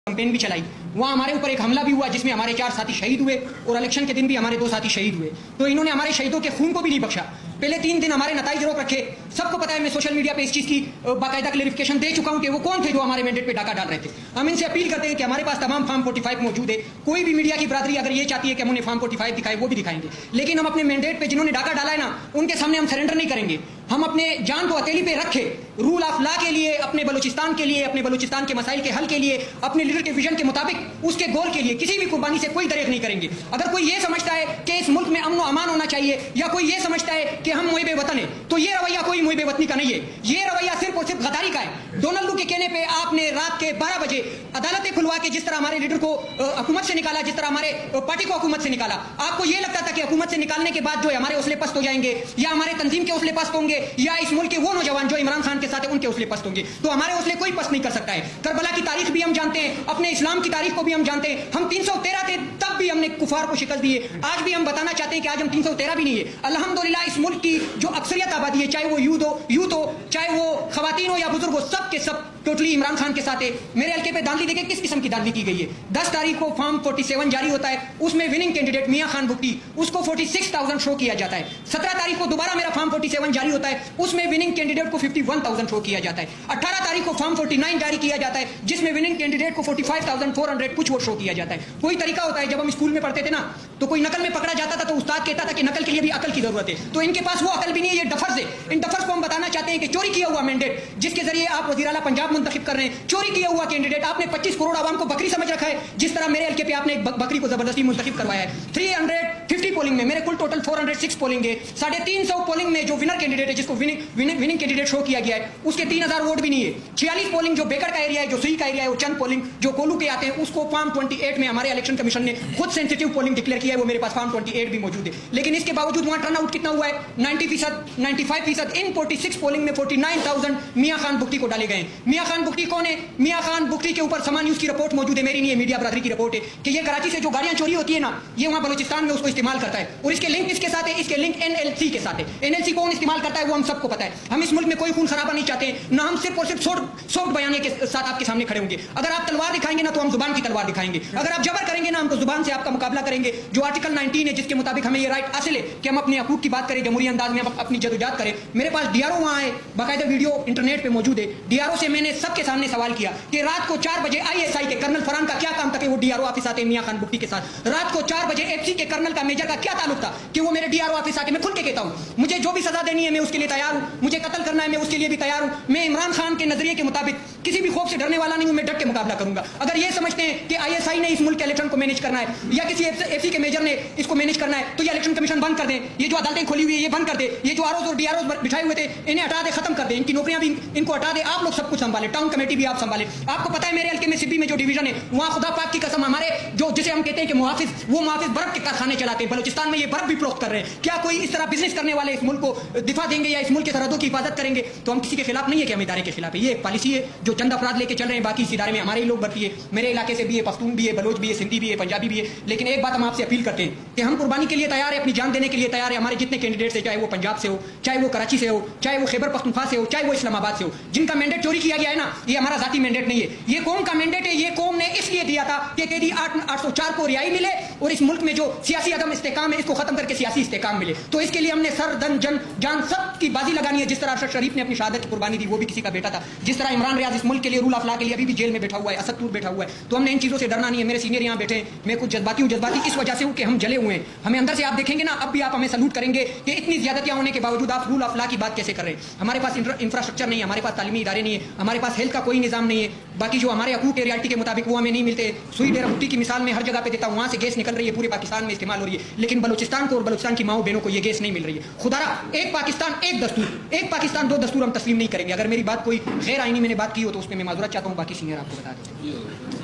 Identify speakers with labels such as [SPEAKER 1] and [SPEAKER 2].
[SPEAKER 1] Campaign भी चलाई, वहाँ हमारे ऊपर एक हमला भी हुआ जिसमें हमारे 4 साथी शहीद हुए और इलेक्शन के दिन भी हमारे 2 साथी शहीद हुए। तो इन्होंने हमारे शहीदों के खून को भी नहीं बख्शा। पहले 3 दिन हमारे नताइज रोक रखे। सबको पता है, मैं सोशल मीडिया पे इस चीज़ की बाकायदा क्लेरिफिकेशन दे चुका हूँ कि वो कौन थे जो हमारे मैंडेट पे डाका डाल रहे थे। हम इनसे अपील करते हैं कि हमारे पास तमाम फॉर्म 45 मौजूद है। कोई भी मीडिया की बरादरी अगर ये चाहती है कि हम उन्हें फॉर्म 45 दिखाएं, वो भी दिखाएंगे, लेकिन हम अपने मैंडेट पे जिन्होंने डाका डाला है ना, उनके सामने हम सरेंडर नहीं करेंगे। हम अपने जान को हथेली पे रखे रूल ऑफ लॉ के लिए, अपने बलूचिस्तान के लिए, अपने बलूचिस्तान के मसाइल के हल के लिए, अपने लीडर के विजन के मुताबिक उसके गोल के लिए किसी भी कुर्बानी से कोई दरेक नहीं करेंगे। अगर कोई ये समझता है कि इस मुल्क में अमन व अमान होना चाहिए, या कोई ये समझता है कि हम मुहिब वतन है, तो ये रवैया कोई मुहिब वतनी का नहीं है। ये रवैया सिर्फ और सिर्फ गद्दारी का है। डोनाल्ड के कहने पे आपने रात के 12 बजे अदालतें खुलवा के जिस तरह हमारे लीडर को हुकूमत से निकाला, जिस तरह हमारे पार्टी को हुकूमत से निकाला, आपको ये लगता था कि हुकूमत से निकालने के बाद जो है हमारे हौसले पस्त हो जाएंगे, या हमारे तंजीम के हौसले पस्त होंगे, या इस मुल्क के वो नौजवान जो इमरान खान के साथ है उनके हौसले पस्त होंगे। तो हमारे हौसले कोई पस्त नहीं कर सकता है। करबला की तारीख भी हम जानते हैं, अपने इस्लाम की तारीख को भी हम जानते हैं। हम 313 थे, तब भी हमने कुफार को शिकस्त दी है। आज भी हम बताना चाहते हैं कि आज हम 313 भी नहीं है। अल्हम्दुलिल्लाह इस मुल्क की जो अक्सरियत आबादी है, चाहे वो यूथ हो, चाहे वो खवातीन हो या बुजुर्ग हो, सब के सब टोटली इमरान खान के साथ है। मेरे हल्के पे दांधली देखें किस किस्म की दांधली की गई है। 10 तारीख को फॉर्म 47 जारी होता है, उसमें विनिंग कैंडिडेट मियां खान भुट्टी, उसको 46,000 शो किया जाता है। 17 तारीख को दोबारा मेरा फॉर्म 47 जारी होता है, उसमें विनिंग कैंडिडेट को 51,000 शो किया जाता है। 18 तारीख को फॉर्म 49 जारी किया जाता है, जिसमें विनिंग कैंडिडेट को 45,400 कुछ वो शो किया जाता है। कोई तरीका होता है, जब हम स्कूल में पढ़ते थे ना, तो कोई नकल में पकड़ा जाता था तो उस्ताद कहता था कि नकल के लिए भी अकल की जरूरत है। तो इनके पास वो अकल भी नहीं है, ये डफर्स है। इन डफर्स को हम बताना चाहते हैं कि चोरी किया हुआ मैंडेट जिसके जरिए आप वज़ीर आला पंजाब मुंतखब कर रहे हैं, चोरी किया हुआ कैंडिडेट, आपने 25 करोड़ आवाम को बकरी समझ रखा है, जिस तरह मेरे हल्के पे आपने एक बकरी को जबरदस्ती मुंतखब करवाया है। 350 पोलिंग में मेरे कुल टोटल 406 पोलिंग है। 350 पोलिंग में जो विनर कैंडिडेट है, जिसको विनिंग कैंडिडेट शो किया गया है, उसके 3000 वोट भी नहीं है। 46 पोलिंग जो बेकर का एरिया है, जो सुई का एरिया है, वो चंद पोलिंग जो कोलू के आते हैं, उसको फॉर्म 28 में हमारे इलेक्शन कमीशन ने खुद सेंसिटिव पोलिंग डिक्लेयर किया है, वो मेरे पास फॉर्म 28 भी मौजूद है। लेकिन इसके बावजूद वहां टर्नआउट कितना हुआ है? 95%। इन 46 पोलिंग में 49,000 मियां खान बुख्ती को डाले गए। मियां खान बुख्ती कौन है? मियां खान बुख्ती के ऊपर समान न्यूज की रिपोर्ट मौजूद है, मेरी नहीं है, मीडिया बरादरी की रिपोर्ट है कि ये कराची से जो गाड़ियां चोरी होती है ना, ये वहां बलूचिस्तान में उसको इस्तेमाल करता है। और इसके लिंक किसके साथ है? इसके लिंक NLC के साथ है। NLC कौन इस्तेमाल करता है वो हम सबको पता है। हम इस मुल्क में कोई खून खराबा नहीं चाहते, ना हम सिर्फ और सिर्फ सॉफ्ट बयाने के साथ आपके सामने खड़े होंगे। अगर आप तलवार दिखाएंगे ना, तो हम जुबान की तलवार दिखाएंगे। अगर आप जबर करेंगे ना, हम तो जुबान से आपका मुकाबला करेंगे। जो आर्टिकल 19 है, जिसके मुताबिक हमें ये राइट हासिल है कि हम अपने हकूक की बात करें, जमहूरी अंदाज में अपनी जदोजहद करें। मेरे पास DRO वहां है, बाकायदा वीडियो इंटरनेट पे मौजूद है। DRO से मैंने सबके सामने सवाल किया कि रात को 4 बजे ISI के कर्नल फरहान का क्या काम था कि वो DRO ऑफिस आते मियां खान बुख्ती के साथ। रात को 4 बजे FC के कर्नल का, मेजर का क्या ताल्लुक था कि वो मेरे DRO ऑफिस आके, मैं खुल के कहता हूं, मुझे जो भी सजा देनी है मैं उसके लिए तैयार हूं, मुझे कत्ल करना है मैं उसके लिए भी तैयार हूं। मैं इमरान खान के नजरिए के मुताबिक किसी भी खौफ से डरने वाला नहीं हूं, मैं डट के मुकाबला करूंगा। अगर ये समझते हैं कि ISI ने इस मुल्क के इलेक्शन को मैनेज करना है, या किसी FC के मेजर ने इसको मैनेज करना है, तो ये इलेक्शन कमीशन बंद कर दे, ये जो अदालतें खोली हुई है ये बंद कर दे, ये जो ROs और DROs बिठाए हुए थे इन्हें हटा दे, खत्म कर दे, इनकी नौकरियां भी इनको हटा दे, आप लोग सब कुछ संभाले, टाउन कमेटी भी आप संभाले। आपको पता है मेरे हल्के में सिब्बी में जो डिवीजन है, वहां खुदा पाक की कसम हमारे जो जिसे हम कहते हैं कि मुहाफिज, वो मुहाफिज बर्फ के कारखाने चलाते हैं। बलूचिस्तान में ये बर्फ भी फरोख्त कर रहे हैं। क्या कोई इस तरह बिजनेस करने वाले इस मुल्क को दिफा देंगे या इस मुल्क की सरहदों की हिफाजत करेंगे? तो हम किसी के खिलाफ नहीं है कि हम इदारे के खिलाफ है। ये एक पॉलिसी है जो चंद अफराद लेके चल रहे हैं, बाकी इस इदारे में हमारे ही लोग भर्ती है। मेरे इलाके से भी है, पख्तून भी है, बलोच भी है, सिंधी भी है, पंजाबी भी है। लेकिन एक बात हम आपसे अपील करते हैं कि हम कुर्बानी के लिए तैयार है, अपनी जान देने के लिए तैयार है। हमारे जितने कैंडिडेट्स है, चाहे वो पंजाब से हो, चाहे वो कराची से हो, चाहे वो खैबर पख्तूनख्वा से हो, चाहे वो इस्लामाबाद से हो, जिनका मैंडेट चोरी किया गया है ना, ये हमारा जाती मैंडेट नहीं है, ये कौम का मैंडेट है। ये कौम ने इसलिए दिया था कि कैदी 804 को रिहाई मिले और इस मुल्क में जो सियासी अदम इस्तेकाम है इसको खत्म करके सियासी इस्तेकाम मिले। तो इसके लिए हमने सर दन जन जान सब की बाजी लगानी है। जिस तरह अरशद शरीफ ने अपनी शहादत की कुर्बानी दी, वो भी किसी का बेटा था। जिस तरह इमरान रियाज इस मुल्क के लिए, रूल ऑफ लॉ के लिए अभी भी जेल में बैठा हुआ है, असद तूर बैठा हुआ है। तो हमने इन चीजों से डरना नहीं है। मेरे सीनियर यहाँ बैठे हैं, मैं कुछ जज्बाती हूँ। जज्बाती इस वजह से हूँ कि हम जले हुए हैं। हमें अंदर से आप देखेंगे ना, अब भी आप हमें सलूट करेंगे कि इतनी ज्यादतियां होने के बावजूद आप रूल ऑफ लॉ की बात कैसे कर रहे हैं। हमारे पास इंफ्रास्ट्रक्चर नहीं है, हमारे पास तालीमी इदारे नहीं है, हमारे पास हेल्थ का कोई निजाम नहीं है। बाकी जो हमारे हकूक है रियलिटी के मुताबिक वो हमें नहीं मिलते। सुई डेरा भुट्टी की मिसाल में हर जगह पे देता हूँ, वहाँ से गैस निकल रही है, पूरे पाकिस्तान में इस्तेमाल हो रही है, लेकिन बलूचिस्तान को और बलूचिस्तान की माओ बहनों को ये गैस नहीं मिल रही है। खुदारा एक पाकिस्तान एक दस्तूर, एक पाकिस्तान दो दस्तूर हम तस्लीम नहीं करेंगे। अगर मेरी बात कोई गैर आईनी मैंने बात की हो तो उसमें मैं माजूरत चाहता हूँ, बाकी सीनियर आपको बता दें।